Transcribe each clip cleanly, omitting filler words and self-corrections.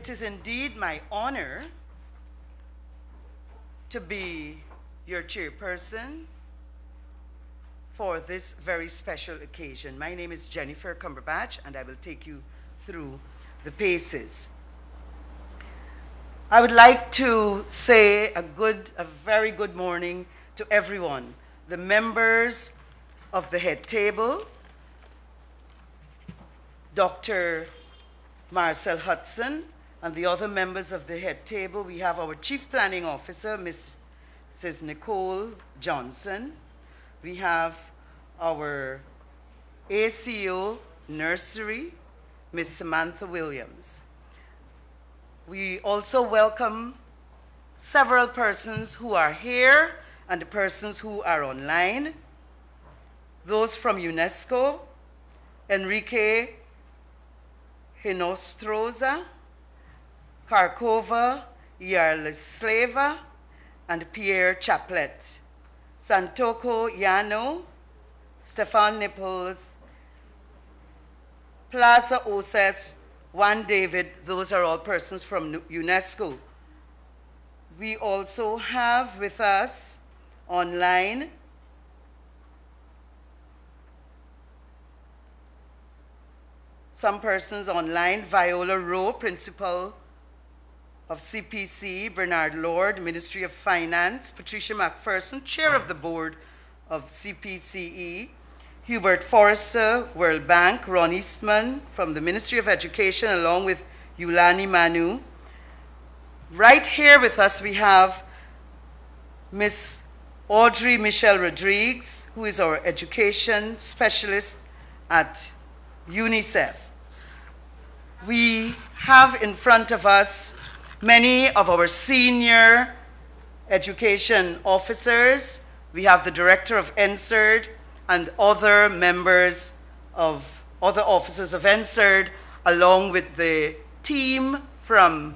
It is indeed my honor to be your chairperson for this very special occasion. My name is Jennifer Cumberbatch, and I will take you through the paces. I would like to say a very good morning to everyone, the members of the head table, Dr. Marcel Hudson, and the other members of the head table. We have our Chief Planning Officer, Mrs. Nicole Johnson. We have our ACO Nursery, Ms. Samantha Williams. We also welcome several persons who are here and the persons who are online. Those from UNESCO, Enrique Hinostroza, Karkova Yarlislava, and Pierre Chaplet, Santoko Yano, Stefan Nipples, Plaza Oses, Juan David. Those are all persons from UNESCO. We also have with us online some persons online: Viola Rowe, Principal of CPC, Bernard Lord, Ministry of Finance, Patricia McPherson, Chair of the Board of CPCE, Hubert Forrester, World Bank, Ron Eastman from the Ministry of Education, along with Yulani Manu. Right here with us we have Miss Audrey Michelle Rodriguez, who is our education specialist at UNICEF. We have in front of us many of our senior education officers. We have the director of NSERD and other members of other officers of NSERD, along with the team from,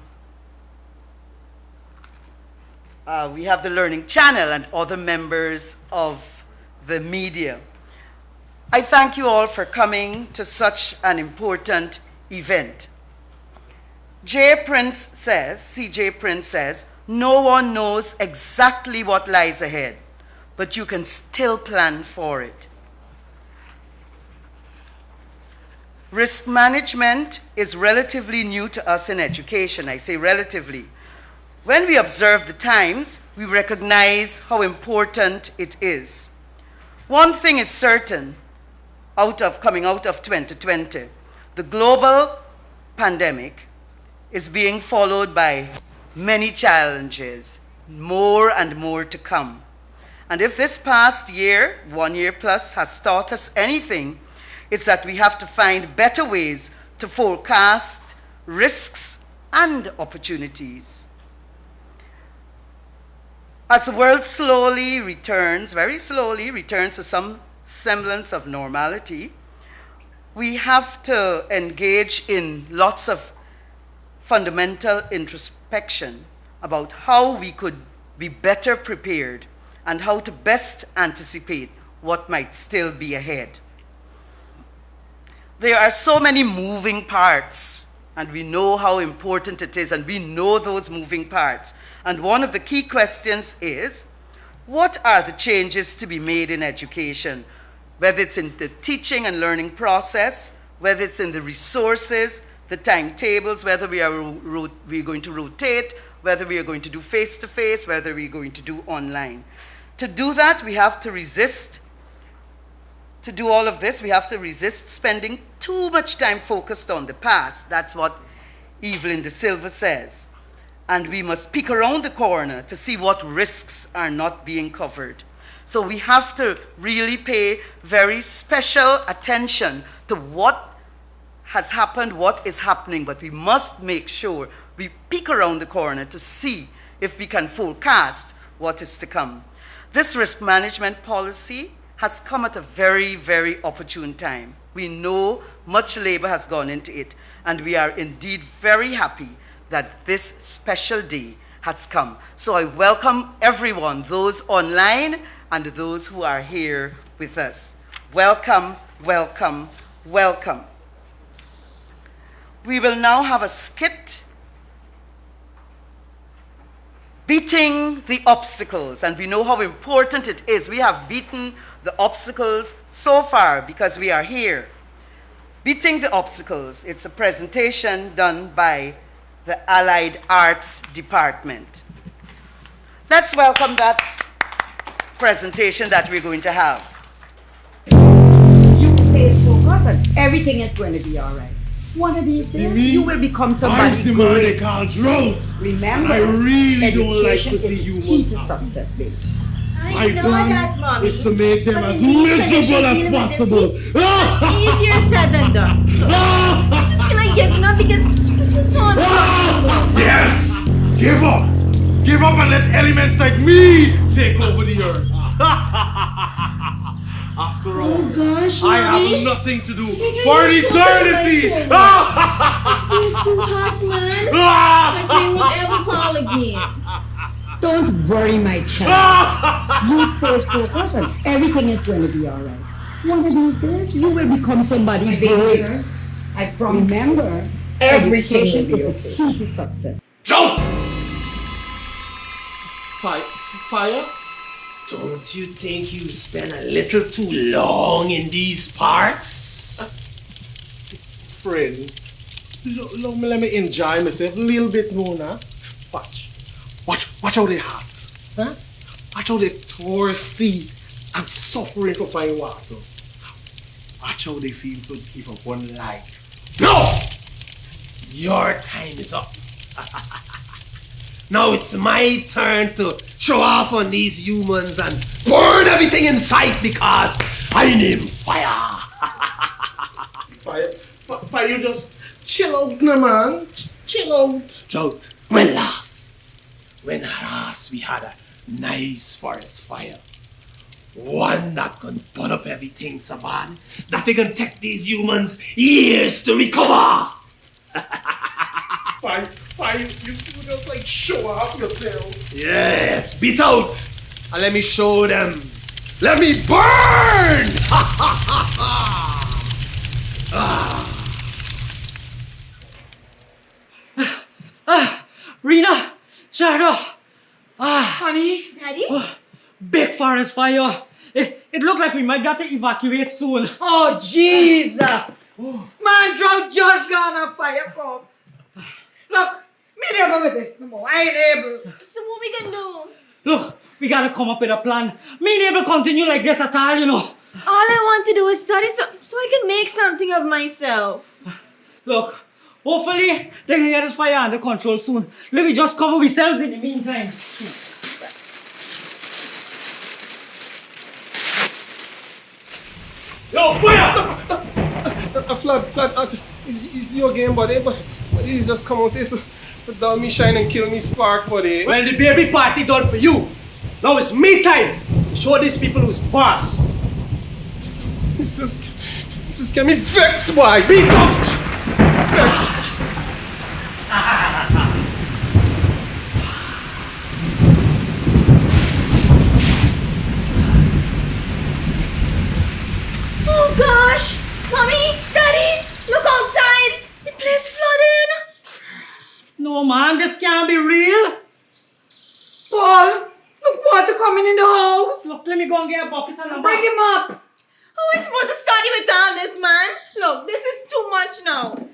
we have the Learning Channel and other members of the media. I thank you all for coming to such an important event. CJ Prince says, no one knows exactly what lies ahead, but you can still plan for it. Risk management is relatively new to us in education. I say relatively. When we observe the times, we recognize how important it is. One thing is certain, coming out of 2020, the global pandemic is being followed by many challenges, more and more to come. And if this past year, 1 year plus, has taught us anything, it's that we have to find better ways to forecast risks and opportunities. As the world slowly returns, very slowly returns to some semblance of normality, we have to engage in lots of fundamental introspection about how we could be better prepared and how to best anticipate what might still be ahead. There are so many moving parts, and we know how important it is, and we know those moving parts. And one of the key questions is, what are the changes to be made in education? Whether it's in the teaching and learning process, whether it's in the resources, the timetables, whether we're going to rotate, whether we are going to do face-to-face, whether we're going to do online. To do that, we have to resist. To do all of this, we have to resist spending too much time focused on the past. That's what Evelyn De Silva says. And we must peek around the corner to see what risks are not being covered. So we have to really pay very special attention to what has happened, what is happening, but we must make sure we peek around the corner to see if we can forecast what is to come. This risk management policy has come at a very, very opportune time. We know much labor has gone into it, and we are indeed very happy that this special day has come. So I welcome everyone, those online and those who are here with us. Welcome, welcome, welcome. We will now have a skit beating the obstacles, and we know how important it is. We have beaten the obstacles so far because we are here. Beating the obstacles, it's a presentation done by the Allied Arts Department. Let's welcome that presentation that we're going to have. You stay focused and everything is going to be all right. One of these days, you will become somebody the man they great. call drought. Remember, I really don't like to education see is you key to happy. success, baby. My know plan that, Mommy. is to make them But as in these miserable as conditions, possible. dealing with Easier said than done. I just feel like giving up because I feel so uncomfortable. Yes! Give up! Give up and let elements like me take over the earth. After all, Gosh, I Mommy. have nothing to do You're for getting so eternity. It's too hot, man. Like they won't ever fall again. Don't worry, my child. You stay focused and everything is going to be all right. One of these days, you will become somebody great. I promise. Remember, education is the key to success. Drought! Fire? Don't you think you spent a little too long in these parts? Friend, let me enjoy myself a little bit more now. Watch how they hot. Huh? Watch how they thirsty and suffering for fine water. Watch how they feel to give up one life. No! Your time is up. Now it's my turn to show off on these humans and burn everything in sight because I name fire. Fire, you just chill out now, man. Chill out. Drought. When last we had a nice forest fire. One that can burn up everything so bad that they can take these humans years to recover. Fire, you just like show off yourself. Yes, beat out and let me show them. Let me burn! Rena, Shadow, Honey? Daddy? big forest fire. It looked like we might get to evacuate soon. Oh, Jesus! Man, drought just gone a fire come. Look, me never with this no more. I ain't able. So what we gonna do? Look, we gotta come up with a plan. Me ain't able to continue like this at all, you know. All I want to do is study so I can make something of myself. Look, hopefully they can get this fire under control soon. Let me just cover ourselves in the meantime. Yo, fire! Flat, it's your game, buddy, but you just come out here to dull me shine and kill me spark, buddy. Well, the baby party done for you. Now it's me time to show these people who's boss. It's just get me vexed, boy. Beat out! Oh gosh! Mommy! Daddy! Look outside! The place flooded! No man, this can't be real. Paul, look water coming in the house. Look, let me go and get a bucket and a Bring him up. How am I supposed to study with all this, man? Look, this is too much now.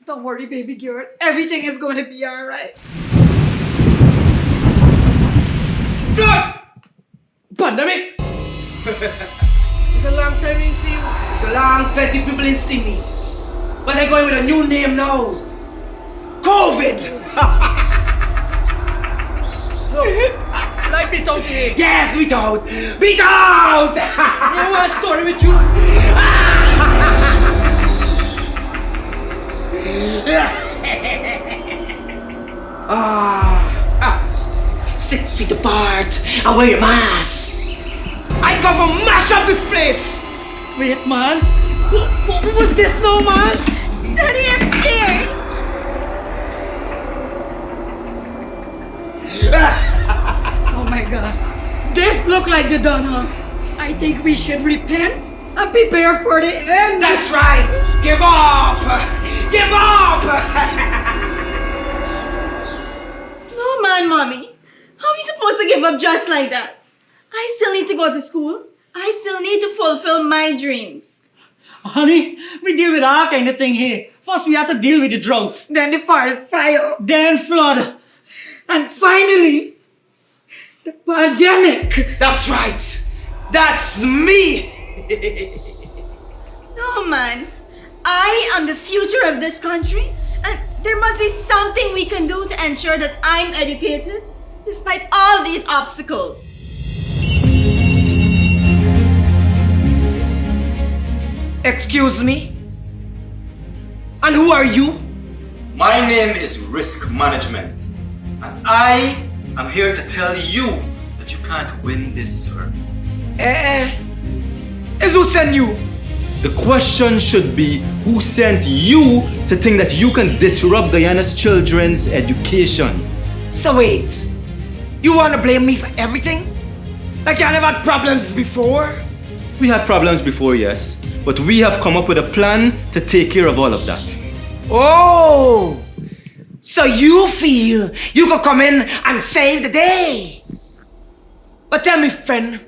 Don't worry, baby girl. Everything is going to be all right. Flood! Pandemic! It's a long time in see you. It's a long plenty people in see me. But they're going with a new name now. COVID! No, like beat out today. Yes, beat out! Beat out! I want a story with you. Ah, 6 feet apart and wear your mask. I come from mash up this place. Wait, man. What was this now, man? Daddy, I'm scared. Oh my God. This look like the done, huh? I think we should repent and prepare for the end. That's right. Give up. Give up. No, man, Mommy. How supposed to give up just like that. I still need to go to school. I still need to fulfill my dreams. Honey, we deal with our kind of thing here. First, we have to deal with the drought. Then the forest fire. Then flood. And finally, the pandemic. That's right. That's me. No, man. I am the future of this country, and there must be something we can do to ensure that I'm educated, despite all these obstacles. Excuse me? And who are you? My name is Risk Management, and I am here to tell you that you can't win this, sir. Is who sent you? The question should be, who sent you to think that you can disrupt Guyana's children's education? So wait, you want to blame me for everything? Like I never had problems before? We had problems before, yes, but we have come up with a plan to take care of all of that. Oh, so you feel you could come in and save the day? But tell me, friend,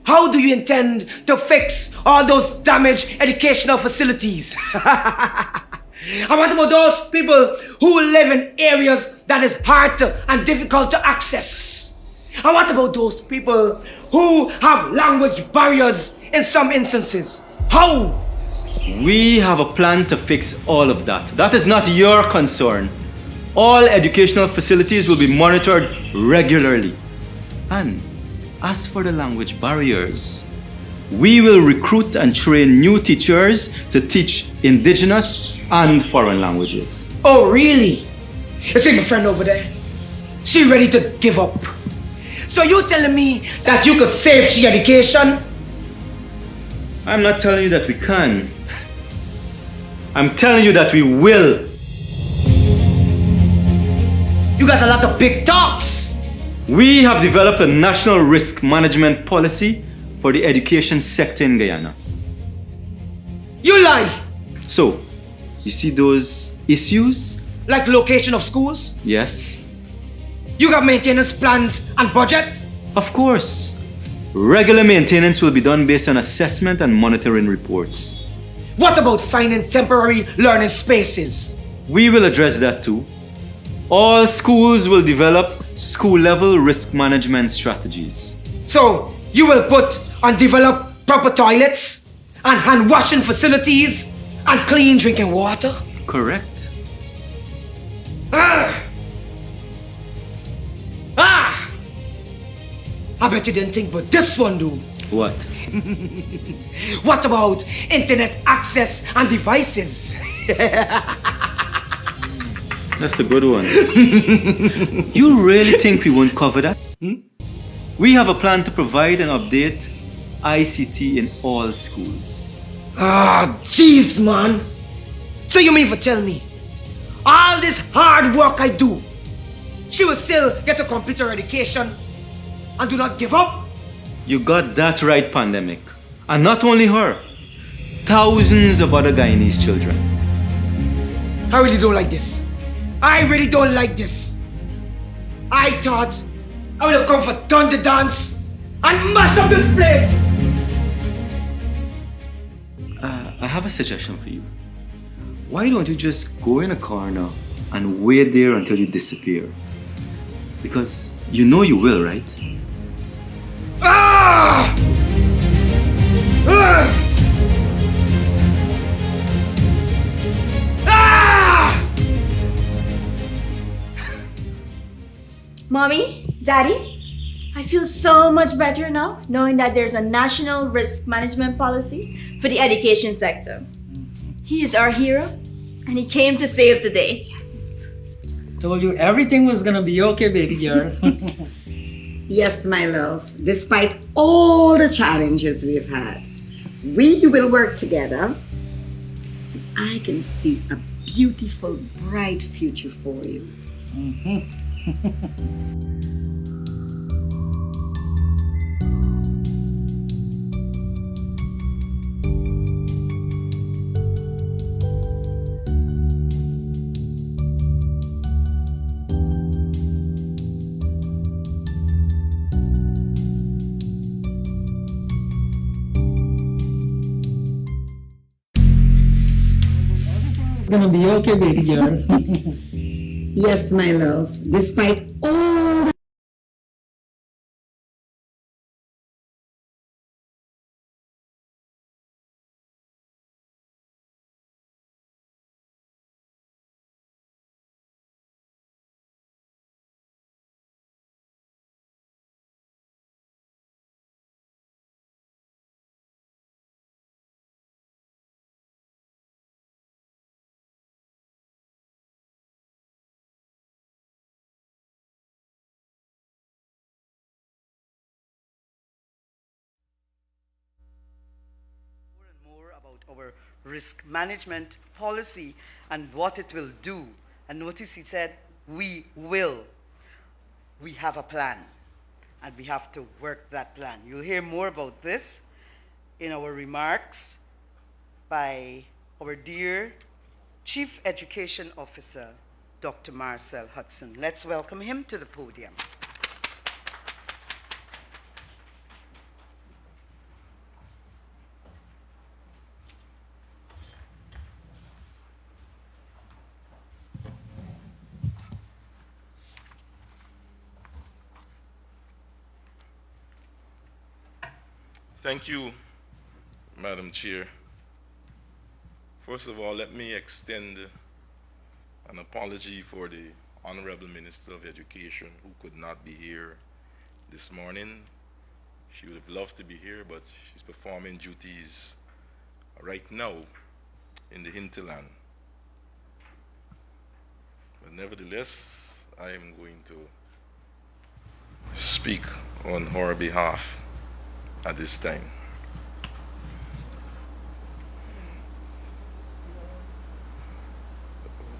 how do you intend to fix all those damaged educational facilities? And what about those people who live in areas that is hard to and difficult to access? And what about those people who have language barriers in some instances? How? We have a plan to fix all of that. That is not your concern. All educational facilities will be monitored regularly. And as for the language barriers, we will recruit and train new teachers to teach indigenous and foreign languages. Oh, really? You see my friend over there? She ready to give up. So you telling me that you could save she education? I'm not telling you that we can. I'm telling you that we will. You got a lot of big talks. We have developed a national risk management policy for the education sector in Guyana. You lie. So, you see those issues? Like location of schools? Yes. You got maintenance plans and budget? Of course. Regular maintenance will be done based on assessment and monitoring reports. What about finding temporary learning spaces? We will address that too. All schools will develop school-level risk management strategies. So, you will put and develop proper toilets and hand washing facilities and clean drinking water? Correct. Ah! I bet you didn't think but this one, dude. What? What about internet access and devices? That's a good one. You really think we won't cover that? We have a plan to provide and update ICT in all schools. Ah, jeez, man. So you mean for tell me, all this hard work I do, she will still get a computer education and do not give up? You got that right, Pandemic. And not only her, thousands of other Guyanese children. I really don't like this. I really don't like this. I thought I would have come for Thunder Dance and mash up this place. I have a suggestion for you. Why don't you just go in a corner and wait there until you disappear? Because you know you will, right? Ah! Ah! Ah! Mommy, Daddy, I feel so much better now knowing that there's a national risk management policy for the education sector. He is our hero, and he came to save the day. Yes. Told you everything was gonna be okay, baby girl. Yes, my love. Despite all the challenges we've had, we will work together. I can see a beautiful, bright future for you. gonna be okay, baby girl. Yes, my love. Despite all the more and more about our risk management policy and what it will do. And notice he said, we will. We have a plan, and we have to work that plan. You'll hear more about this in our remarks by our dear Chief Education Officer, Dr. Marcel Hudson. Let's welcome him to the podium. Thank you, Madam Chair. First of all, let me extend an apology for the Honorable Minister of Education who could not be here this morning. She would have loved to be here, but she's performing duties right now in the hinterland. But nevertheless, I am going to speak on her behalf at this time.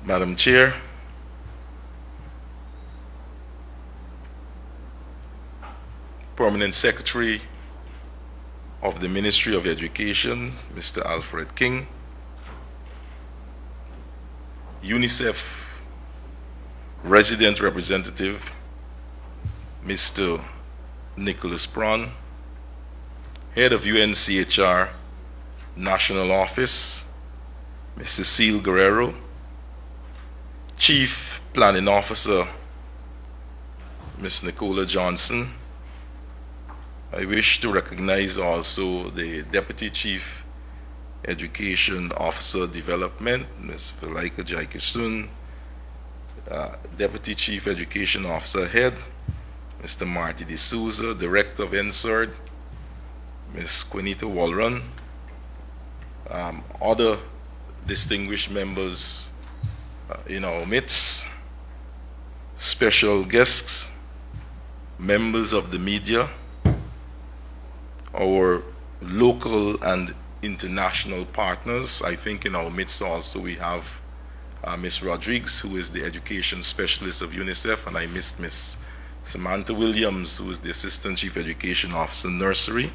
Madam Chair, Permanent Secretary of the Ministry of Education, Mr. Alfred King, UNICEF Resident Representative, Mr. Nicholas Prawn, Head of UNCHR National Office, Ms. Cecile Guerrero, Chief Planning Officer, Ms. Nicola Johnson. I wish to recognize also the Deputy Chief Education Officer Development, Ms. Valaika Jaikisun, Deputy Chief Education Officer Head, Mr. Marty D'Souza, Director of NSERD, Ms. Quinita Walron, other distinguished members in our midst, special guests, members of the media, our local and international partners. I think in our midst also we have Ms. Rodriguez, who is the education specialist of UNICEF, and I missed Ms. Samantha Williams, who is the Assistant Chief Education Officer, Nursery.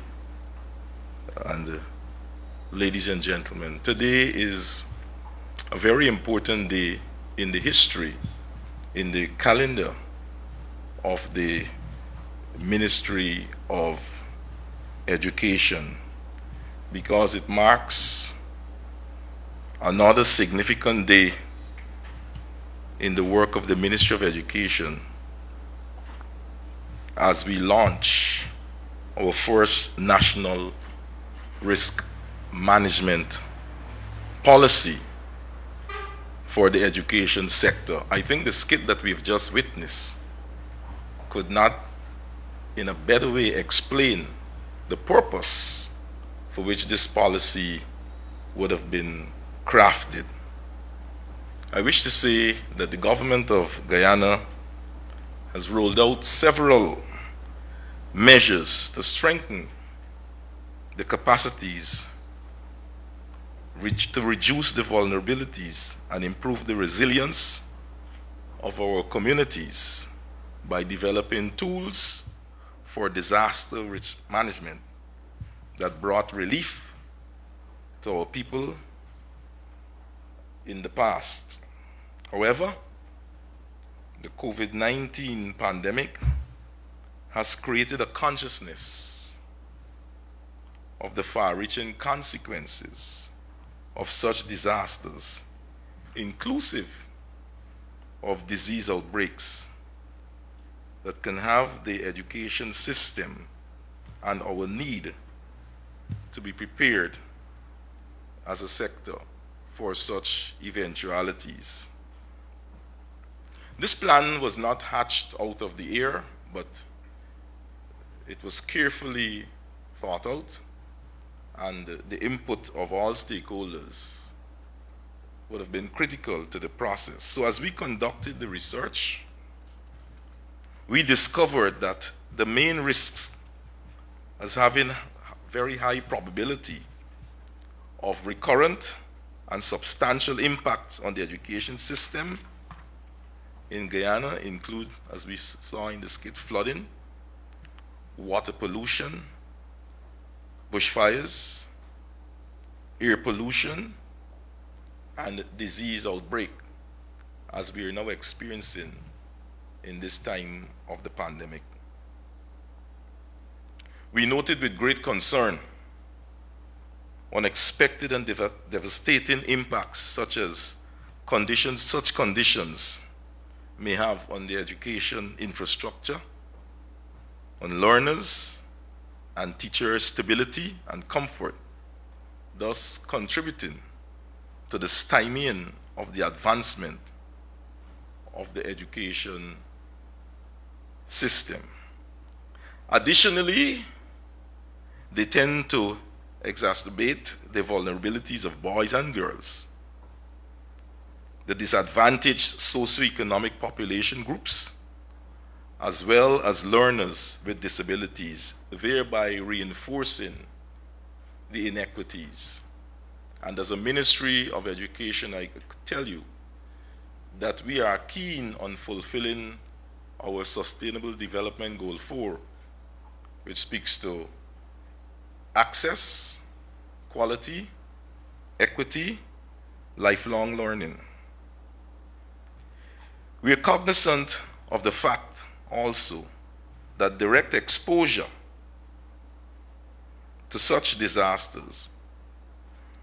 And ladies and gentlemen, today is a very important day in the history, in the calendar of the Ministry of Education, because it marks another significant day in the work of the Ministry of Education as we launch our first national risk management policy for the education sector. I think the skit that we've just witnessed could not in a better way explain the purpose for which this policy would have been crafted. I wish to say that the government of Guyana has rolled out several measures to strengthen the capacities, to reduce the vulnerabilities and improve the resilience of our communities by developing tools for disaster risk management that brought relief to our people in the past. However, the COVID-19 pandemic has created a consciousness of the far-reaching consequences of such disasters inclusive of disease outbreaks, that can have the education system and our need to be prepared as a sector for such eventualities. This plan was not hatched out of the air, but it was carefully thought out, and the input of all stakeholders would have been critical to the process. So as we conducted the research, we discovered that the main risks as having very high probability of recurrent and substantial impact on the education system in Guyana include, as we saw in the skit, flooding, water pollution, bushfires, air pollution, and disease outbreak, as we are now experiencing in this time of the pandemic. We noted with great concern unexpected and devastating impacts such conditions may have on the education infrastructure, on learners and teachers' stability and comfort, thus contributing to the stymieing of the advancement of the education system. Additionally, they tend to exacerbate the vulnerabilities of boys and girls, the disadvantaged socioeconomic population groups, as well as learners with disabilities, thereby reinforcing the inequities. And as a Ministry of Education, I could tell you that we are keen on fulfilling our Sustainable Development Goal 4, which speaks to access, quality, equity, lifelong learning. We are cognizant of the fact also that direct exposure to such disasters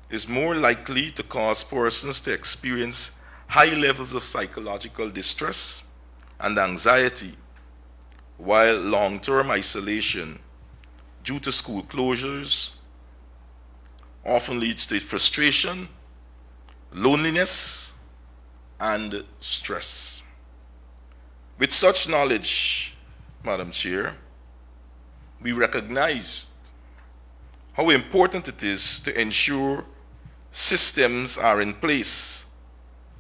is more likely to cause persons to experience high levels of psychological distress and anxiety, while long-term isolation due to school closures often leads to frustration, loneliness, and stress. With such knowledge, Madam Chair, we recognize how important it is to ensure systems are in place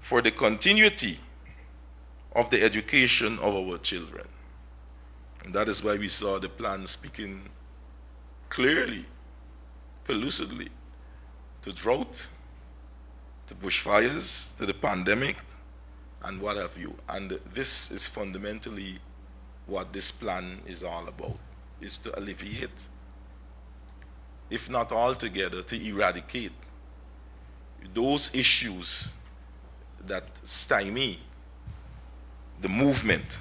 for the continuity of the education of our children. And that is why we saw the plan speaking clearly, pellucidly, to drought, to bushfires, to the pandemic, and what have you. And this is fundamentally what this plan is all about, is to alleviate, if not altogether, to eradicate those issues that stymie the movement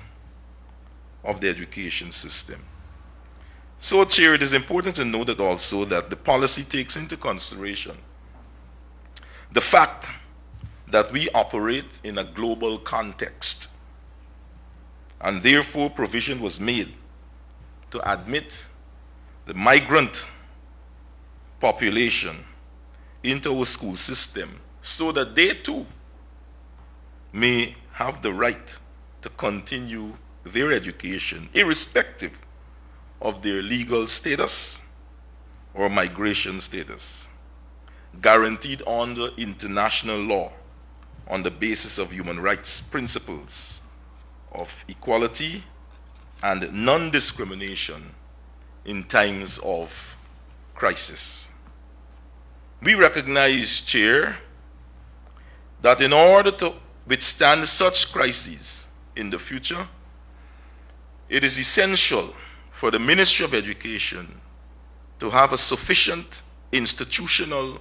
of the education system. So, Chair, it is important to note that also that the policy takes into consideration the fact that we operate in a global context, and therefore provision was made to admit the migrant population into our school system so that they too may have the right to continue their education, irrespective of their legal status or migration status, guaranteed under international law on the basis of human rights principles of equality and non-discrimination in times of crisis. We recognize, Chair, that in order to withstand such crises in the future, it is essential for the Ministry of Education to have a sufficient institutional,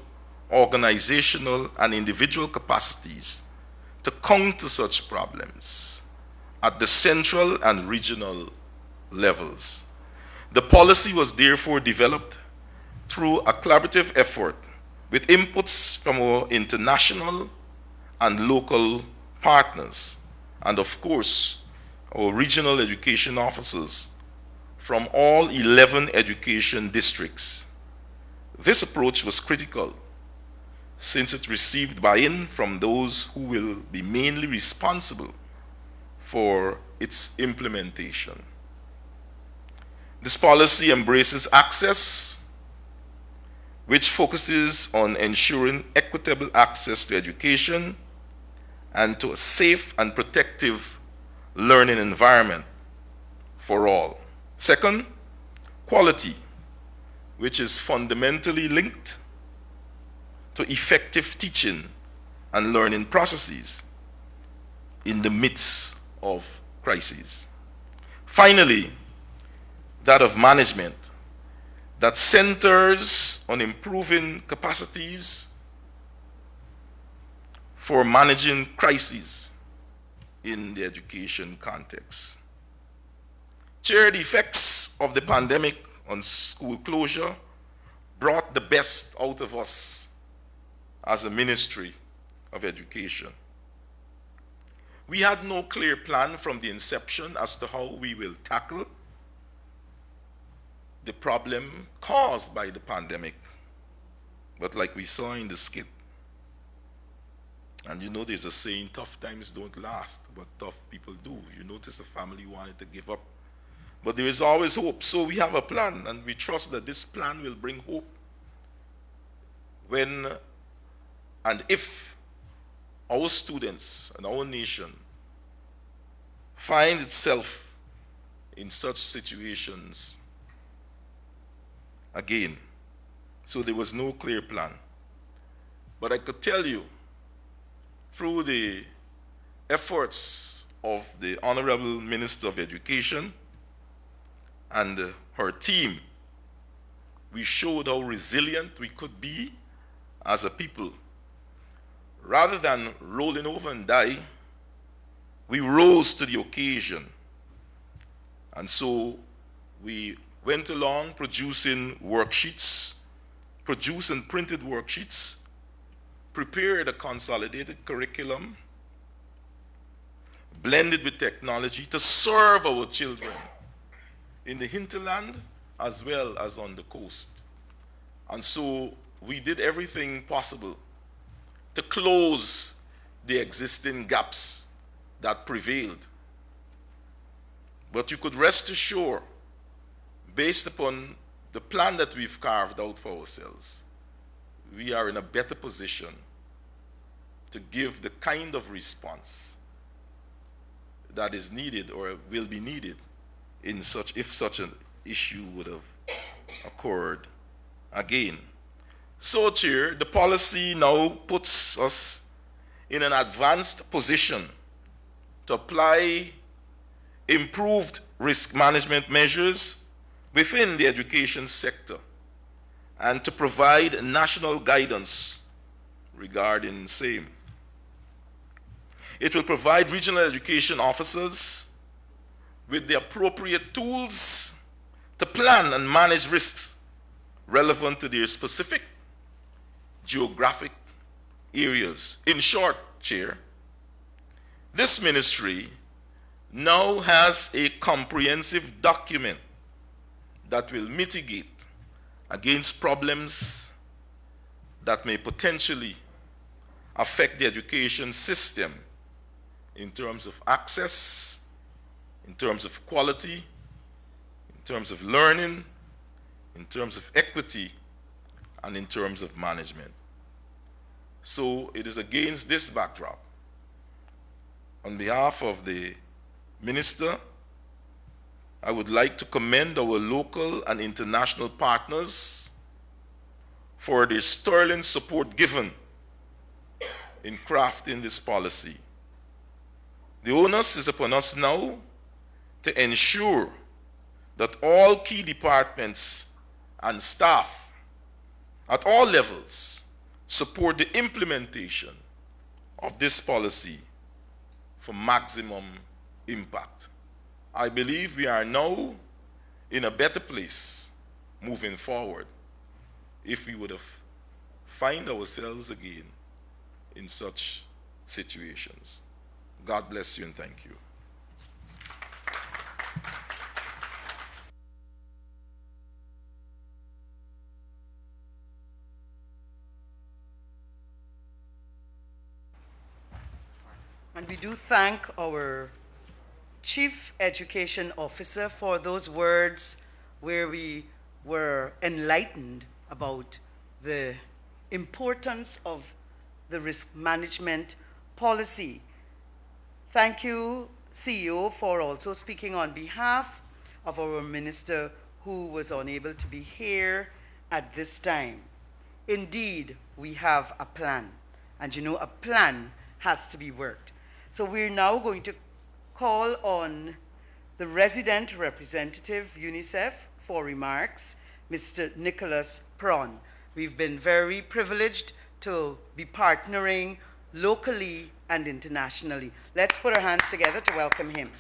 organizational, and individual capacities to counter such problems at the central and regional levels. The policy was therefore developed through a collaborative effort with inputs from our international and local partners, and of course, our regional education officers from all 11 education districts. This approach was critical since it received buy-in from those who will be mainly responsible for its implementation. This policy embraces access, which focuses on ensuring equitable access to education and to a safe and protective learning environment for all. Second, quality, which is fundamentally linked to effective teaching and learning processes in the midst of crises. Finally, that of management that centers on improving capacities for managing crises in the education context. Chair, the effects of the pandemic on school closure brought the best out of us as a Ministry of Education. We had no clear plan from the inception as to how we will tackle the problem caused by the pandemic. But like we saw in the skit, and you know there's a saying, tough times don't last, but tough people do. You notice a family wanted to give up, but there is always hope. So we have a plan, and we trust that this plan will bring hope when and if our students and our nation find itself in such situations again. So there was no clear plan. But I could tell you, through the efforts of the Honorable Minister of Education and her team, we showed how resilient we could be as a people. Rather than rolling over and die, we rose to the occasion. And so we went along producing worksheets, produced and printed worksheets, prepared a consolidated curriculum, blended with technology to serve our children in the hinterland as well as on the coast. And so we did everything possible to close the existing gaps that prevailed. But you could rest assured, based upon the plan that we've carved out for ourselves, we are in a better position to give the kind of response that is needed or will be needed in if such an issue would have occurred again. So, Chair, the policy now puts us in an advanced position to apply improved risk management measures within the education sector and to provide national guidance regarding same. It will provide regional education officers with the appropriate tools to plan and manage risks relevant to their specific geographic areas. In short, Chair, this ministry now has a comprehensive document that will mitigate against problems that may potentially affect the education system in terms of access, in terms of quality, in terms of learning, in terms of equity, and in terms of management. So it is against this backdrop, on behalf of the Minister, I would like to commend our local and international partners for their sterling support given in crafting this policy. The onus is upon us now to ensure that all key departments and staff at all levels support the implementation of this policy for maximum impact. I believe we are now in a better place moving forward if we would have find ourselves again in such situations. God bless you and thank you. And we do thank our Chief Education Officer for those words where we were enlightened about the importance of the risk management policy. Thank you, CEO, for also speaking on behalf of our minister who was unable to be here at this time. Indeed, we have a plan, and you know, a plan has to be worked. So we're now going to call on the resident representative, UNICEF, for remarks, Mr. Nicholas Prawn. We've been very privileged to be partnering locally and internationally. Let's put our hands together to welcome him.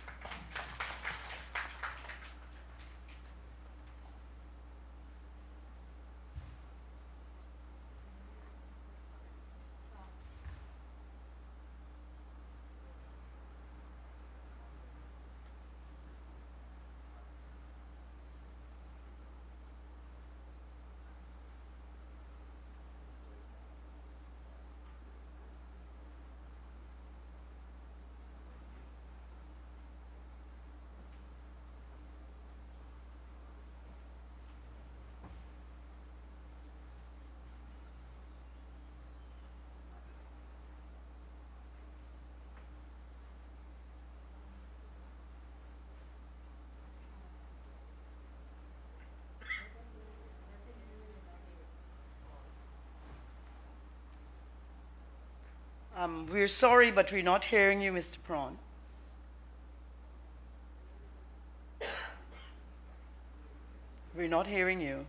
We're sorry, but we're not hearing you, Mr. Prawn. We're not hearing you.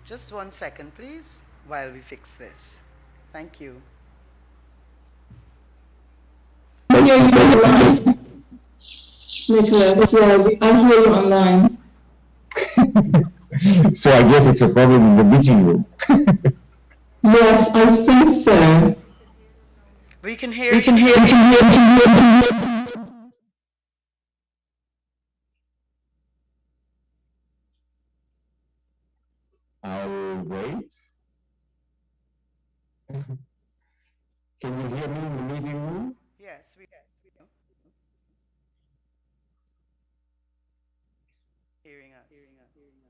Just 1 second, please, while we fix this. Thank you. Nicholas, yeah, I hear you online. So I guess it's a problem in the meeting room. Yes, I think so. We can hear you. I'll wait. Can you hear me in the meeting room? Yes, we do. Hearing us.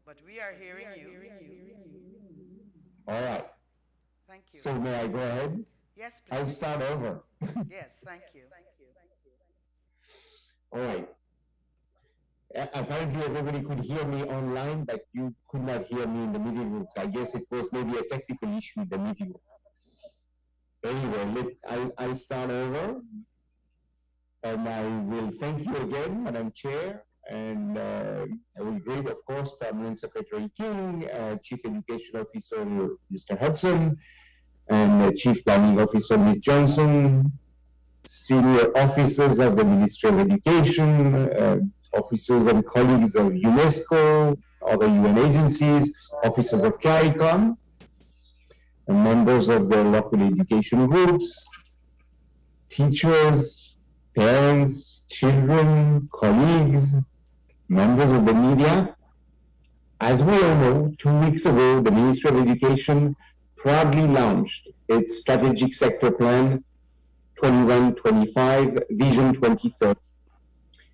But we are hearing you. All right. Thank you. So may I go ahead? Yes, please. I'll start over. Yes, thank you. All right. Apparently everybody could hear me online, but you could not hear me in the meeting room. So I guess it was maybe a technical issue in the meeting room. Anyway, I'll start over. And I will thank you again, Madam Chair. And I will greet, of course, Permanent Secretary King, Chief Education Officer Mr. Hudson, and Chief Planning Officer Ms. Johnson, senior officers of the Ministry of Education, officers and colleagues of UNESCO, other UN agencies, officers of CARICOM, and members of the local education groups, teachers, parents, children, colleagues, members of the media. As we all know, 2 weeks ago, the Ministry of Education proudly launched its Strategic Sector Plan 21-25 Vision 2030.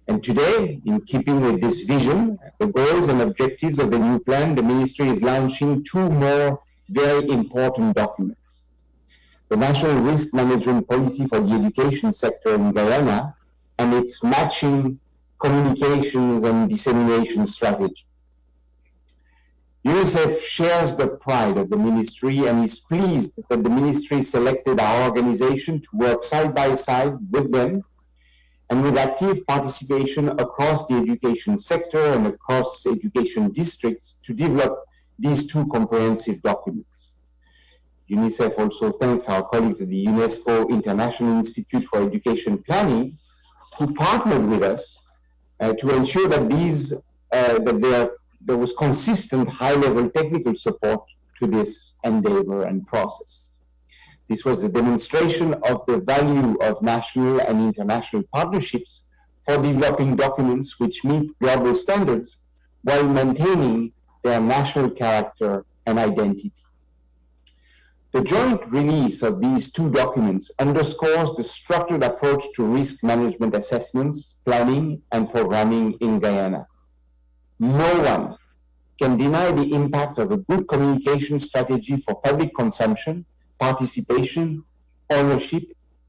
And today, in keeping with this vision, the goals and objectives of the new plan, the Ministry is launching 2 more very important documents. The National Risk Management Policy for the Education Sector in Guyana and its matching communications and dissemination strategy. UNICEF shares the pride of the Ministry and is pleased that the Ministry selected our organization to work side by side with them and with active participation across the education sector and across education districts to develop these 2 comprehensive documents. UNICEF also thanks our colleagues at the UNESCO International Institute for Education Planning, who partnered with us to ensure that there was consistent high-level technical support to this endeavor and process. This was a demonstration of the value of national and international partnerships for developing documents which meet global standards while maintaining their national character and identity. The joint release of these two documents underscores the structured approach to risk management assessments, planning, and programming in Guyana. No one can deny the impact of a good communication strategy for public consumption, participation, ownership,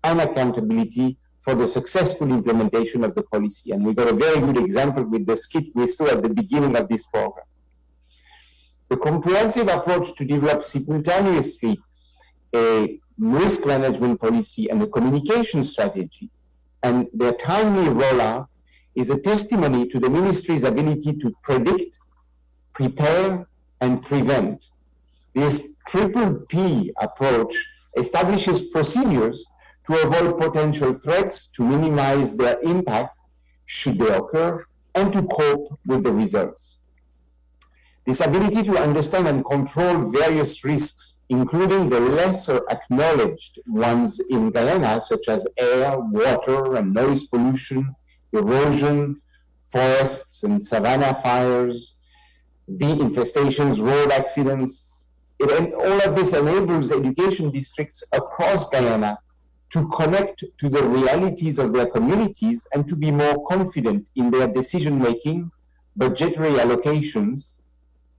and accountability for the successful implementation of the policy. And we got a very good example with the skit we saw at the beginning of this program. The comprehensive approach to develop simultaneously a risk management policy and a communication strategy, and their timely rollout is a testimony to the ministry's ability to predict, prepare, and prevent. This triple P approach establishes procedures to avoid potential threats, to minimize their impact should they occur, and to cope with the results. This ability to understand and control various risks, including the lesser acknowledged ones in Guyana, such as air, water, and noise pollution, erosion, forests and savanna fires, bee infestations, road accidents. All of this enables education districts across Guyana to connect to the realities of their communities and to be more confident in their decision-making, budgetary allocations,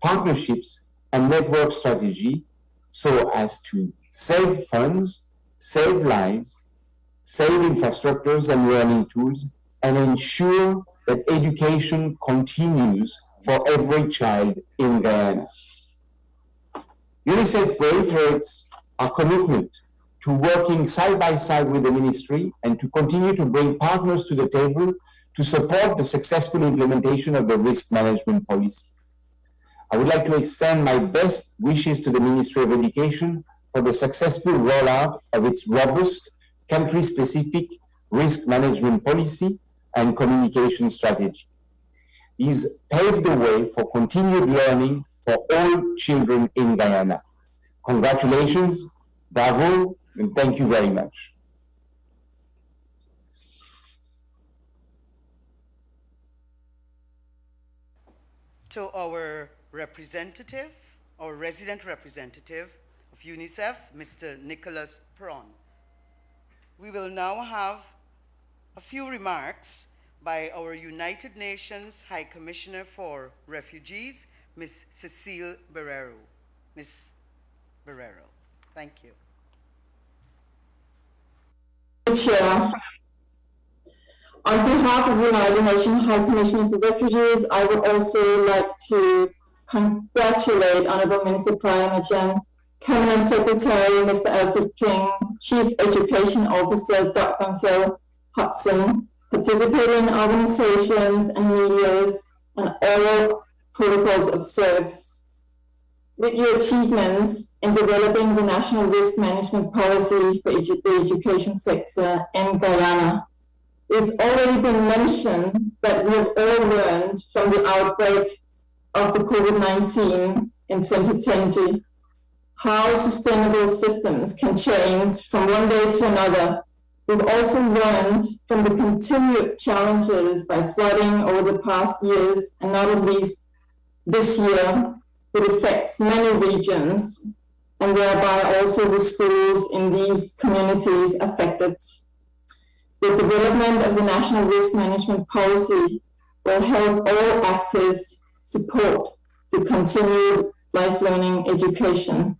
partnerships, and network strategy, so as to save funds, save lives, save infrastructures and learning tools, and ensure that education continues for every child in Guyana. UNICEF reiterates our commitment to working side by side with the ministry and to continue to bring partners to the table to support the successful implementation of the risk management policy. I would like to extend my best wishes to the Ministry of Education for the successful rollout of its robust, country-specific risk management policy and communication strategy. These paved the way for continued learning for all children in Guyana. Congratulations, bravo, and thank you very much. To our representative, our resident representative of UNICEF, Mr. Nicholas Prawn. We will now have a few remarks by our United Nations High Commissioner for Refugees, Ms. Cecile Barrero. Ms. Barrero, thank you. Chair, on behalf of the United Nations High Commissioner for Refugees, I would also like to congratulate Honorable Minister Prayamajan, Cabinet Secretary Mr. Alfred King, Chief Education Officer Dr. Ansel Hudson, participating organizations and medias, and all protocols of service. With your achievements in developing the National Risk Management Policy for the education sector in Guyana, it's already been mentioned that we have all learned from the outbreak of the COVID-19 in 2020 how sustainable systems can change from one day to another. We've also learned from the continued challenges by flooding over the past years, and not at least this year, that affects many regions, and thereby also the schools in these communities affected. The development of the National Risk Management Policy will help all actors support the continued life-learning education.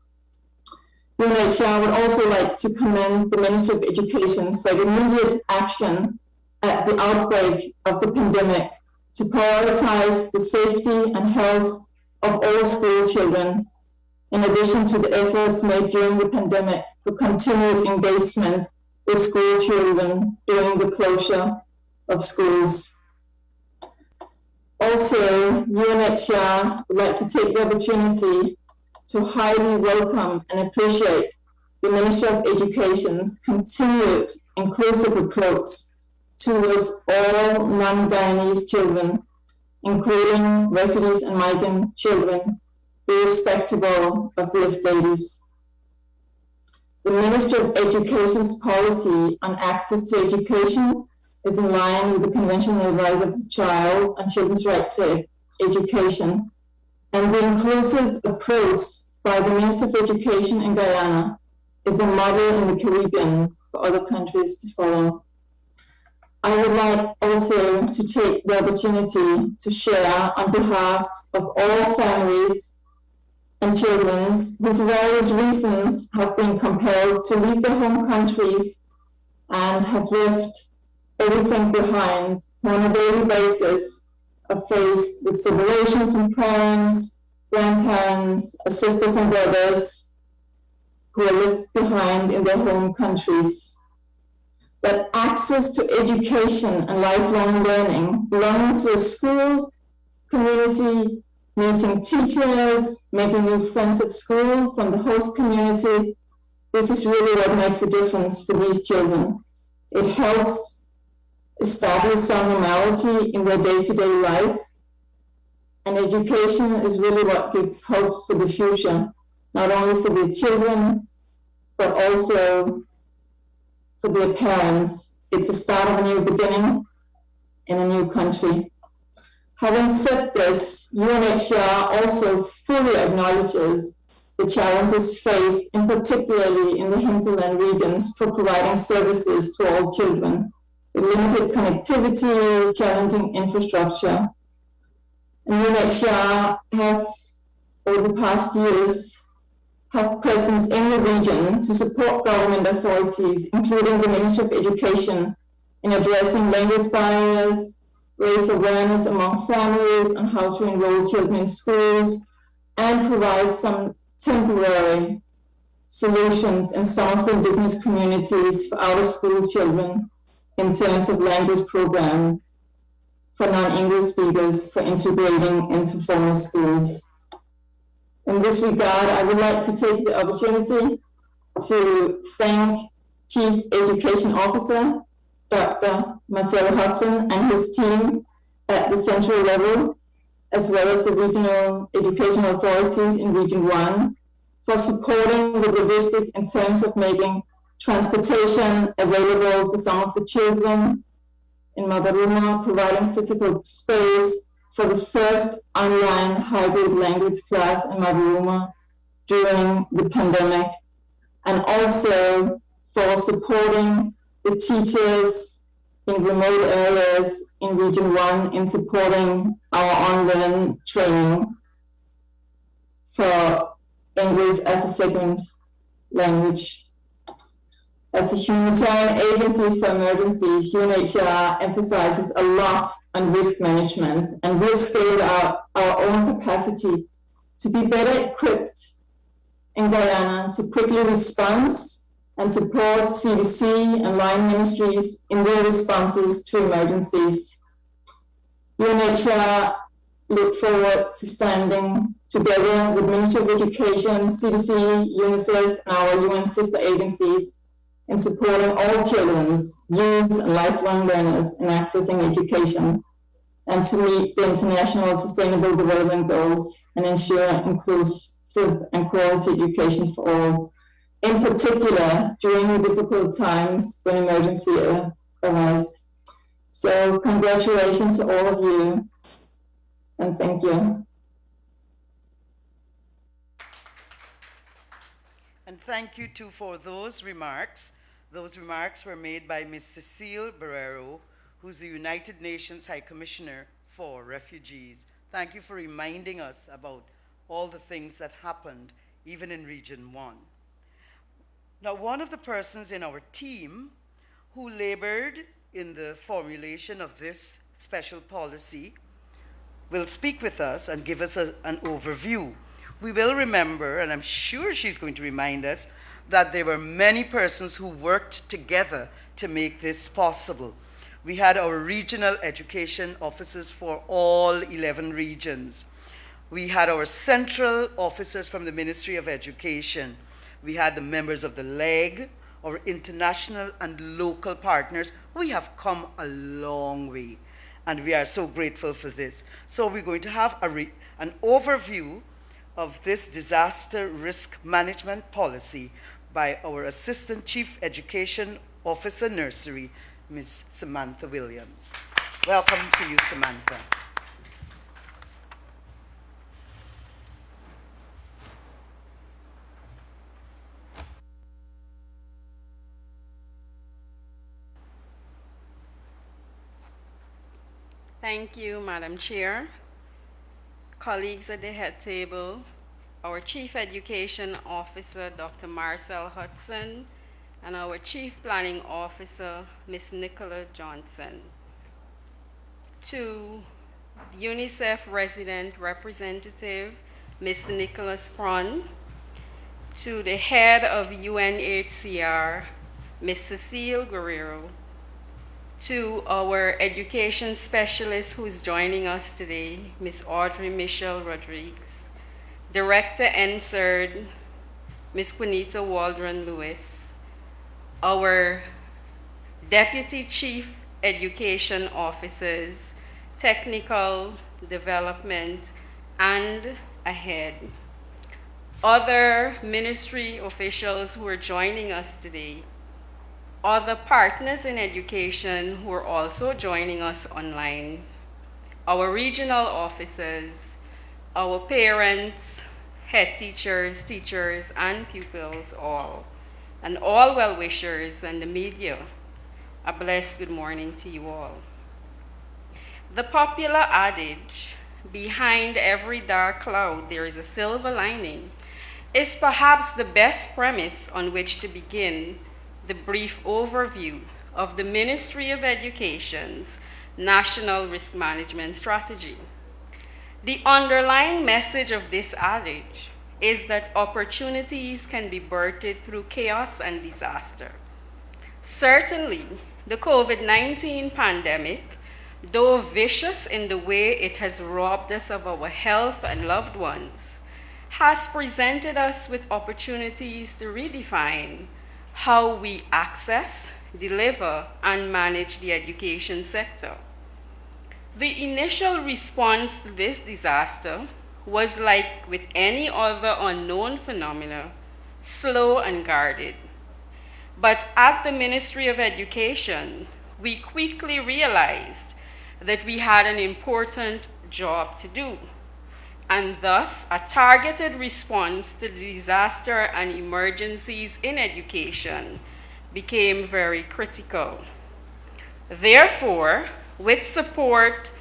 UNHCR would also like to commend the Ministry of Education for immediate action at the outbreak of the pandemic to prioritize the safety and health of all school children, in addition to the efforts made during the pandemic for continued engagement with school children during the closure of schools. Also, UNHCR would like to take the opportunity to highly welcome and appreciate the Ministry of Education's continued inclusive approach towards all non-Guyanese children, including refugees and migrant children, irrespective of their status. The Ministry of Education's policy on access to education is in line with the Convention on the Rights of the Child and Children's Right to Education, and the inclusive approach by the Minister of Education in Guyana is a model in the Caribbean for other countries to follow. I would like also to take the opportunity to share on behalf of all families and children who for various reasons have been compelled to leave their home countries and have left everything behind, who on a daily basis are faced with separation from parents, grandparents, sisters and brothers who are left behind in their home countries. That access to education and lifelong learning, belonging to a school community, meeting teachers, making new friends at school from the host community, this is really what makes a difference for these children. It helps establish some normality in their day-to-day life, and education is really what gives hopes for the future, not only for the children, but also for their parents. It's a start of a new beginning in a new country. Having said this, UNHCR also fully acknowledges the challenges faced, in particularly in the hinterland regions, for providing services to all children, with limited connectivity, challenging infrastructure. And UNHCR have, over the past years, have presence in the region to support government authorities, including the Ministry of Education, in addressing language barriers, raise awareness among families on how to enroll children in schools, and provide some temporary solutions in some of the indigenous communities for out-of-school children in terms of language program for non-English speakers for integrating into formal schools. In this regard, I would like to take the opportunity to thank Chief Education Officer, Dr. Marcel Hudson, and his team at the central level, as well as the regional educational authorities in Region 1, for supporting the logistic in terms of making transportation available for some of the children in Mabaruma, providing physical space for the first online hybrid language class in Mabaruma during the pandemic, and also for supporting the teachers in remote areas in Region 1 in supporting our online training for English as a second language. As a humanitarian agencies for emergencies, UNHCR emphasizes a lot on risk management, and we've scaled out our own capacity to be better equipped in Guyana to quickly respond and support CDC and line ministries in their responses to emergencies. UNHCR look forward to standing together with Ministry of Education, CDC, UNICEF, and our UN sister agencies in supporting all children's, youth, and lifelong learners in accessing education, and to meet the International Sustainable Development Goals and ensure inclusive and quality education for all, in particular during the difficult times when emergency arise. So congratulations to all of you, and thank you. And thank you too for those remarks. Those remarks were made by Ms. Cecile Barrero, who's the United Nations High Commissioner for Refugees. Thank you for reminding us about all the things that happened, even in Region 1. Now, one of the persons in our team who labored in the formulation of this special policy will speak with us and give us an overview. We will remember, and I'm sure she's going to remind us, that there were many persons who worked together to make this possible. We had our regional education officers for all 11 regions. We had our central officers from the Ministry of Education. We had the members of the LEG, our international and local partners. We have come a long way, and we are so grateful for this. So we're going to have an overview of this disaster risk management policy by our Assistant Chief Education Officer Nursery, Ms. Samantha Williams. Welcome to you, Samantha. Thank you, Madam Chair. Colleagues at the head table, our Chief Education Officer, Dr. Marcel Hudson, and our Chief Planning Officer, Ms. Nicola Johnson. To UNICEF Resident Representative, Mr. Nicholas Pron. To the Head of UNHCR, Ms. Cecile Guerrero. To our education specialist who is joining us today, Ms. Audrey Michelle Rodriguez, Director NSERD, Ms. Quinita Waldron Lewis, our Deputy Chief Education Officers, Technical Development, and AHEAD. Other ministry officials who are joining us today, other partners in education who are also joining us online, our regional officers, our parents, head teachers, teachers, and pupils all, and all well-wishers and the media, a blessed good morning to you all. The popular adage, behind every dark cloud there is a silver lining, is perhaps the best premise on which to begin the brief overview of the Ministry of Education's National Risk Management Strategy. The underlying message of this adage is that opportunities can be birthed through chaos and disaster. Certainly, the COVID-19 pandemic, though vicious in the way it has robbed us of our health and loved ones, has presented us with opportunities to redefine how we access, deliver, and manage the education sector. The initial response to this disaster was like with any other unknown phenomena, slow and guarded. But at the Ministry of Education, we quickly realized that we had an important job to do, and thus a targeted response to the disaster and emergencies in education became very critical. Therefore, with support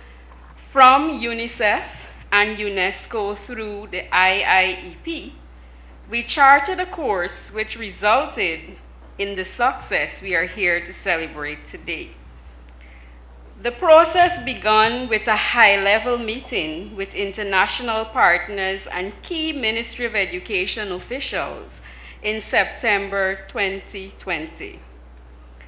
from UNICEF and UNESCO through the IIEP, we charted a course which resulted in the success we are here to celebrate today. The process began with a high-level meeting with international partners and key Ministry of Education officials in September 2020.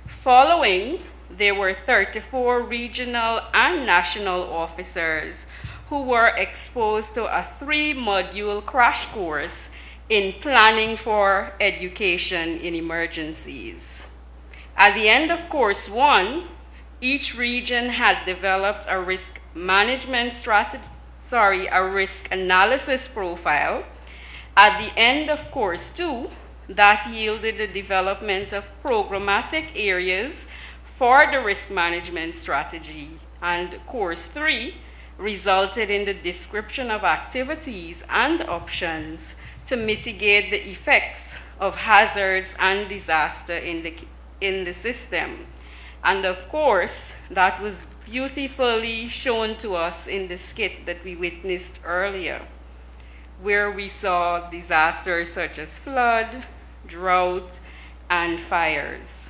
Following, there were 34 regional and national officers who were exposed to a 3-module crash course in planning for education in emergencies. At the end of course 1, each region had developed a risk management strategy, a risk analysis profile. At the end of course 2, that yielded the development of programmatic areas for the risk management strategy. And course 3 resulted in the description of activities and options to mitigate the effects of hazards and disaster in the system. And of course, that was beautifully shown to us in the skit that we witnessed earlier, where we saw disasters such as flood, drought, and fires.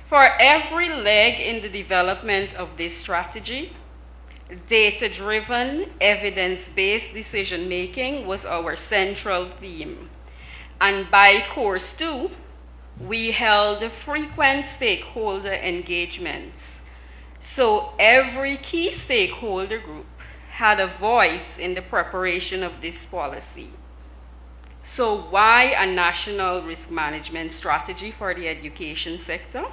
For every leg in the development of this strategy, data-driven, evidence-based decision-making was our central theme. And by course 2, we held frequent stakeholder engagements. So every key stakeholder group had a voice in the preparation of this policy. So why a national risk management strategy for the education sector?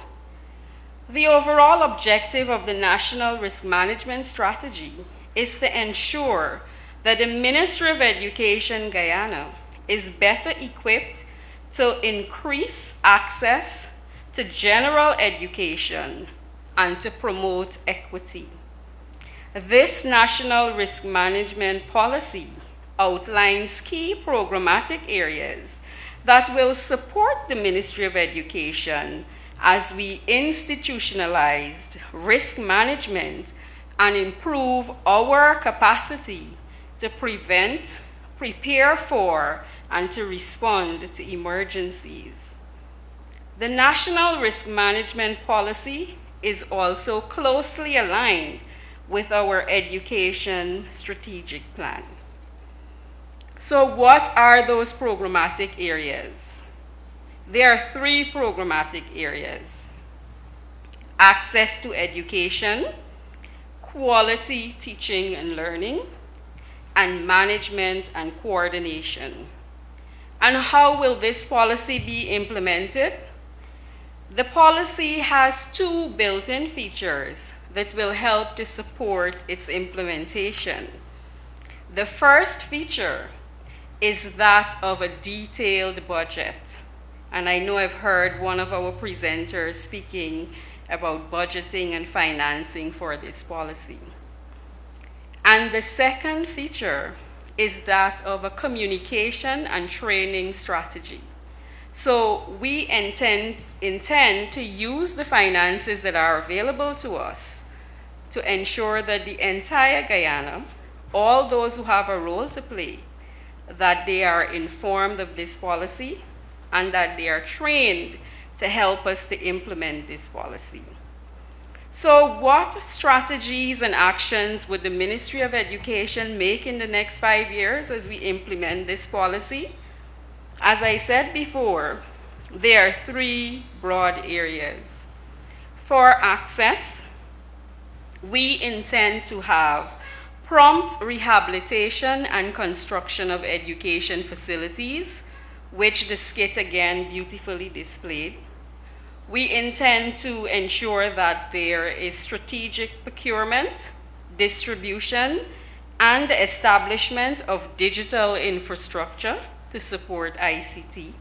The overall objective of the National Risk Management Strategy is to ensure that the Ministry of Education Guyana is better equipped to increase access to general education and to promote equity. This National Risk Management Policy outlines key programmatic areas that will support the Ministry of Education as we institutionalized risk management and improve our capacity to prevent, prepare for, and to respond to emergencies. The National Risk Management Policy is also closely aligned with our education strategic plan. So what are those programmatic areas? There are 3 programmatic areas: access to education, quality teaching and learning, and management and coordination. And how will this policy be implemented? The policy has 2 built-in features that will help to support its implementation. The first feature is that of a detailed budget. And I know I've heard one of our presenters speaking about budgeting and financing for this policy. And the second feature is that of a communication and training strategy. So we intend to use the finances that are available to us to ensure that the entire Guyana, all those who have a role to play, that they are informed of this policy and that they are trained to help us to implement this policy. So what strategies and actions would the Ministry of Education make in the next 5 years as we implement this policy? As I said before, there are 3 broad areas. For access, we intend to have prompt rehabilitation and construction of education facilities, which the skit again beautifully displayed. We intend to ensure that there is strategic procurement, distribution, and establishment of digital infrastructure to support ICT.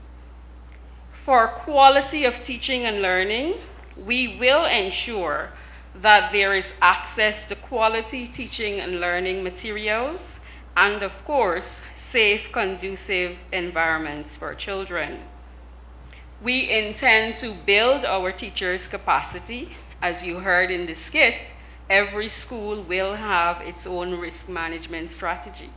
For quality of teaching and learning, we will ensure that there is access to quality teaching and learning materials, and of course, safe, conducive environments for children. We intend to build our teachers' capacity. As you heard in the skit, every school will have its own risk management strategy.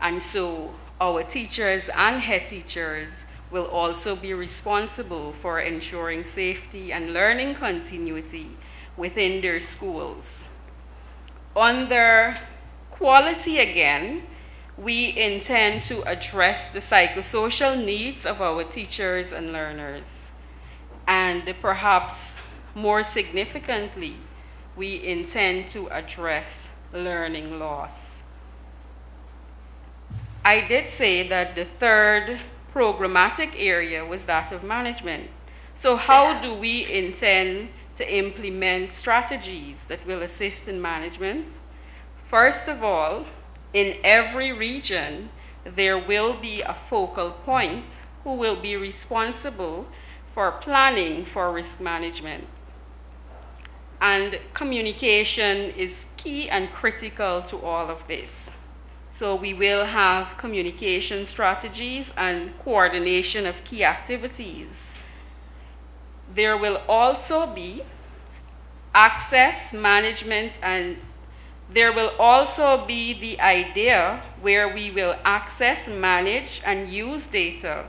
And so our teachers and head teachers will also be responsible for ensuring safety and learning continuity within their schools. Under quality again, we intend to address the psychosocial needs of our teachers and learners. And perhaps more significantly, we intend to address learning loss. I did say that the 3rd programmatic area was that of management. So how do we intend to implement strategies that will assist in management? First of all, in every region, there will be a focal point who will be responsible for planning for risk management. And communication is key and critical to all of this. So we will have communication strategies and coordination of key activities. There will also be access management, and there will also be the idea where we will access, manage, and use data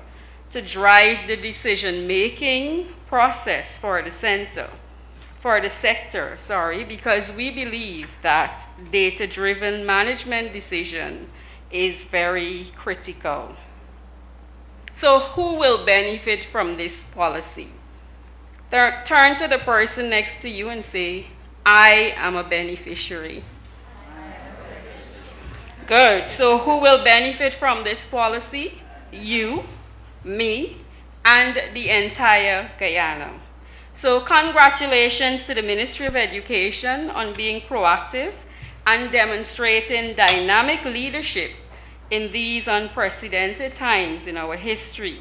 to drive the decision-making process for the sector, because we believe that data-driven management decision is very critical. So who will benefit from this policy? Turn to the person next to you and say, I am a beneficiary. Good. So who will benefit from this policy? You, me, and the entire Guyana. So congratulations to the Ministry of Education on being proactive and demonstrating dynamic leadership in these unprecedented times in our history.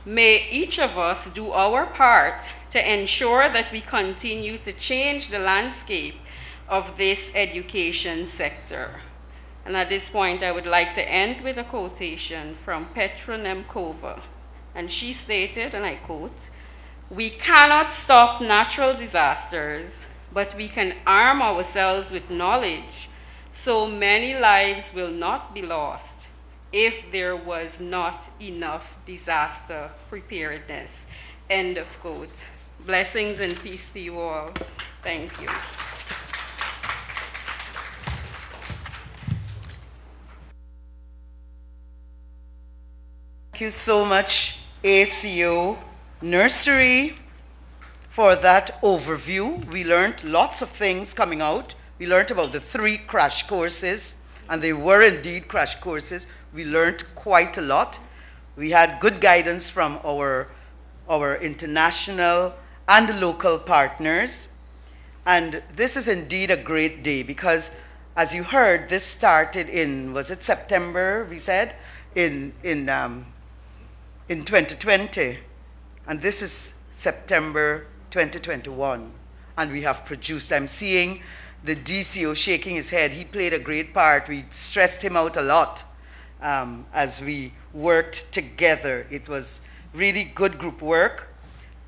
May each of us do our part to ensure that we continue to change the landscape of this education sector. And at this point, I would like to end with a quotation from Petra Nemkova. And she stated, and I quote, "We cannot stop natural disasters, but we can arm ourselves with knowledge so many lives will not be lost if there was not enough disaster preparedness." End of quote. Blessings and peace to you all. Thank you. Thank you so much, ACO Nursery, for that overview. We learned lots of things coming out. We learned about the 3 crash courses, and they were indeed crash courses. We learned quite a lot. We had good guidance from our international and local partners. And this is indeed a great day because, as you heard, this started in, was it September, we said, in 2020. And this is September 2021. And we have produced, I'm seeing the DCO shaking his head. He played a great part. We stressed him out a lot as we worked together. It was really good group work.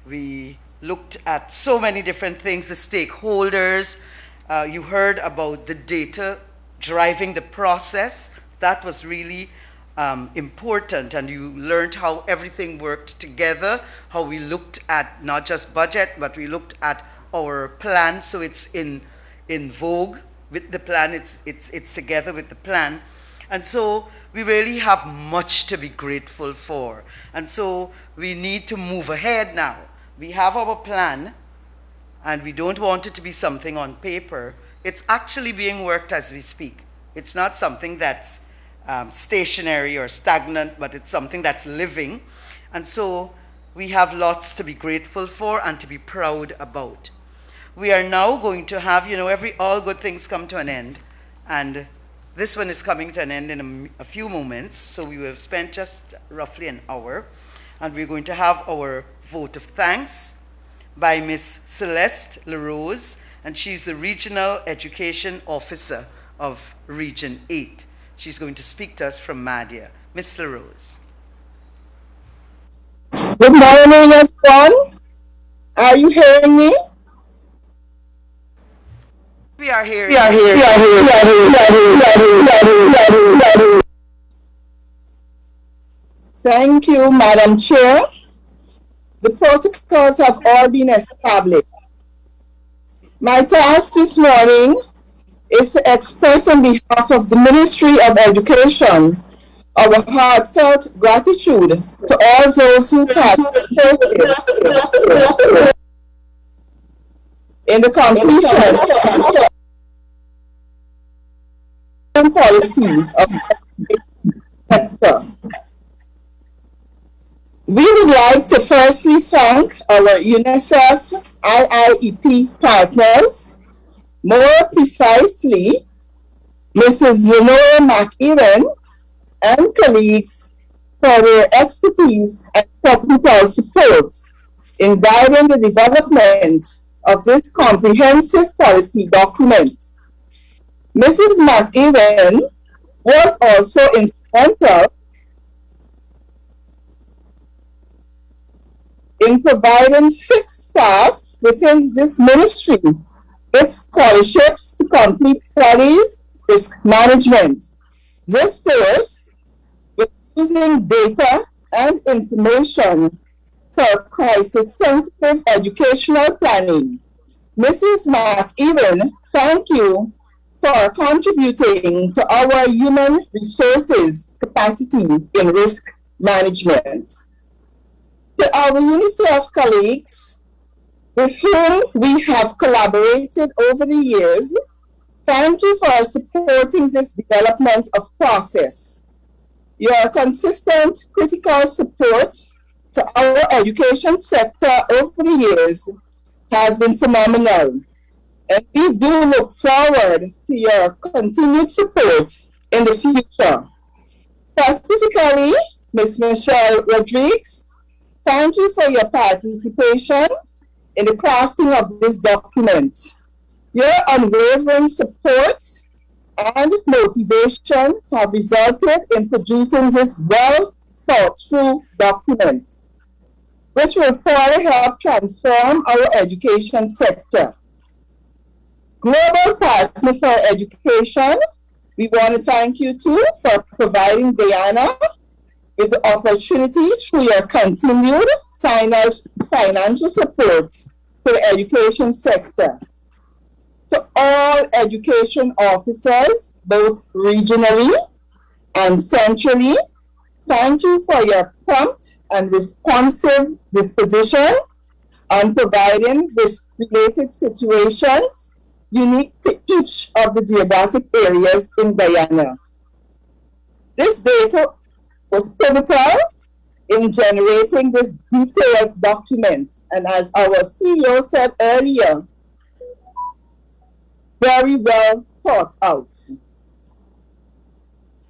We looked at so many different things, the stakeholders. You heard about the data driving the process. That was really important, and you learned how everything worked together, how we looked at not just budget, but we looked at our plan, so it's in vogue with the plan, it's together with the plan. And so we really have much to be grateful for. And so we need to move ahead now. We have our plan, and we don't want it to be something on paper. It's actually being worked as we speak. It's not something that's stationary or stagnant, but it's something that's living. And so we have lots to be grateful for and to be proud about. We are now going to have, all good things come to an end. And this one is coming to an end in a few moments. So we will have spent just roughly an hour. And we're going to have our vote of thanks by Miss Celeste LaRose, and she's the Regional Education Officer of Region 8. She's going to speak to us from Madhya. Miss LaRose. Good morning, everyone. Are you hearing me? We are here. Thank you, Madam Chair. The protocols have all been established. My task this morning is to express on behalf of the Ministry of Education our heartfelt gratitude to all those who participated in the completion of policy of the sector. We would like to firstly thank our UNICEF IIEP partners, more precisely, Mrs. Lenore McEwen and colleagues for their expertise and technical support in guiding the development of this comprehensive policy document. Mrs. McEwen was also instrumental in providing 6 staff within this ministry with scholarships to complete studies risk management. This course, with using data and information for crisis-sensitive educational planning. Mrs. McEwen, thank you for contributing to our human resources capacity in risk management. To our UNICEF colleagues with whom we have collaborated over the years, thank you for supporting supporting this development of process. Your consistent critical support to our education sector over the years has been phenomenal. And we do look forward to your continued support in the future. Specifically, Ms. Michelle Rodriguez, thank you for your participation in the crafting of this document. Your unwavering support and motivation have resulted in producing this well thought through document, which will further help transform our education sector. Global Partner for Education, we want to thank you too for providing Guyana with the opportunity through your continued financial support to the education sector. To all education officers, both regionally and centrally, thank you for your prompt and responsive disposition on providing risk-related situations unique to each of the geographic areas in Guyana. This data was pivotal in generating this detailed document, and as our CEO said earlier, very well thought out.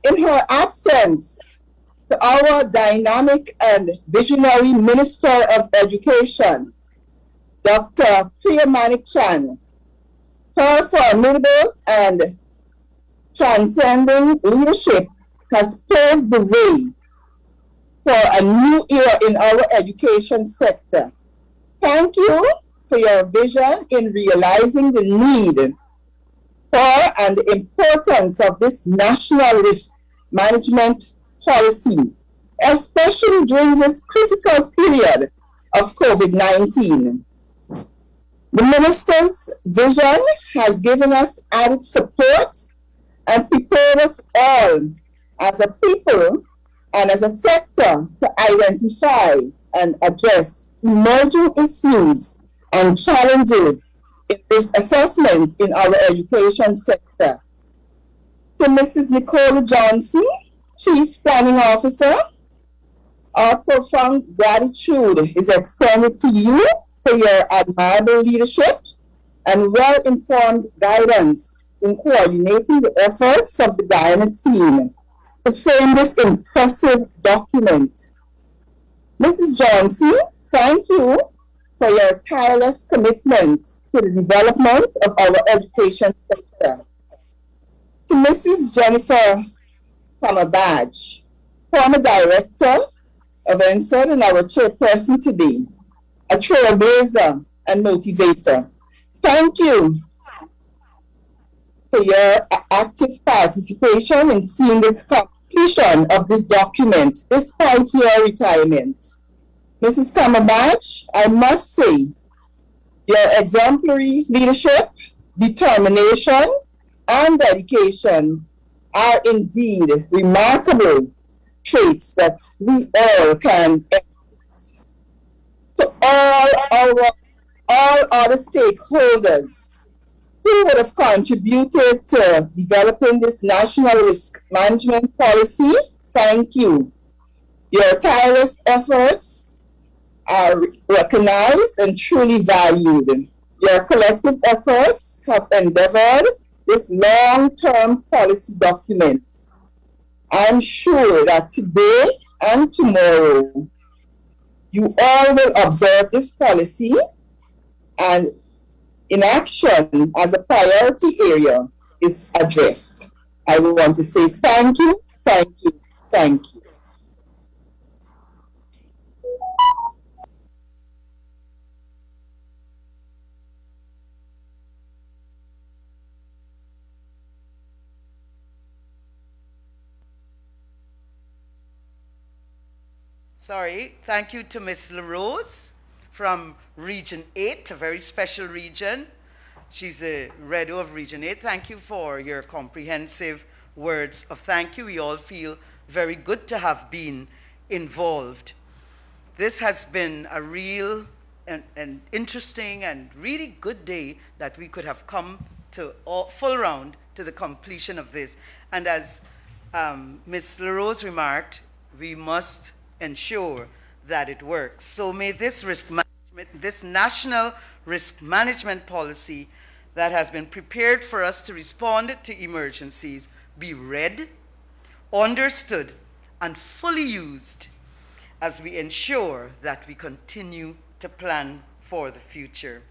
In her absence, to our dynamic and visionary Minister of Education, Dr. Priya Manik-Chan, her formidable and transcending leadership has paved the way for a new era in our education sector. Thank you for your vision in realizing the need for and the importance of this national risk management policy, especially during this critical period of COVID-19. The Minister's vision has given us added support and prepared us all as a people and as a sector to identify and address emerging issues and challenges in this assessment in our education sector. To Mrs. Nicole Johnson, Chief Planning Officer, our profound gratitude is extended to you for your admirable leadership and well-informed guidance in coordinating the efforts of the Guyana team to frame this impressive document. Mrs. Johnson, thank you for your tireless commitment to the development of our education sector. To Mrs. Jennifer Kamabaj, former director of NSED and our chairperson today, a trailblazer and motivator. Thank you for your active participation in seeing the completion of this document despite your retirement. Mrs. Kamabach, I must say, your exemplary leadership, determination, and dedication are indeed remarkable traits that we all can emulate. To all other stakeholders who would have contributed to developing this national risk management policy, thank you. Your tireless efforts are recognized and truly valued. Your collective efforts have endeavored this long-term policy document. I'm sure that today and tomorrow, you all will observe this policy and in action as a priority area is addressed. I want to say thank you, thank you, thank you. Thank you to Ms. LaRose from Region 8, a very special region. She's a Redo of Region 8. Thank you for your comprehensive words of thank you. We all feel very good to have been involved. This has been a real and interesting and really good day that we could have come to full round to the completion of this. And as Ms. LaRose remarked, we must ensure that it works. So may this this national risk management policy that has been prepared for us to respond to emergencies be read, understood, and fully used as we ensure that we continue to plan for the future.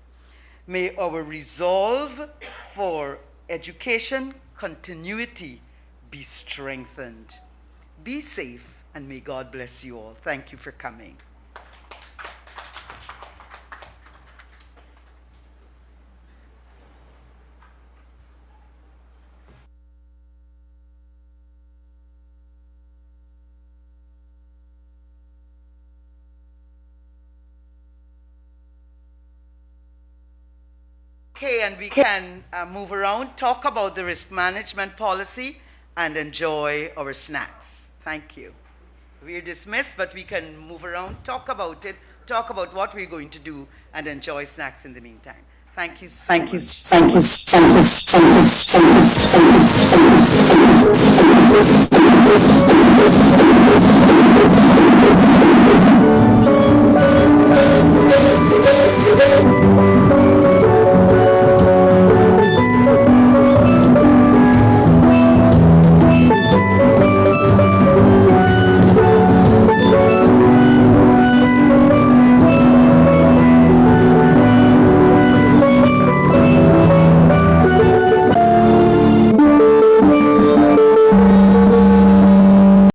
May our resolve for education continuity be strengthened. Be safe, and may God bless you all. Thank you for coming. Okay, and we can move around, talk about the risk management policy, and enjoy our snacks. Thank you. We're dismissed, but we can move around, talk about it, talk about what we're going to do, and enjoy snacks in the meantime. Thank you so much. Thank you.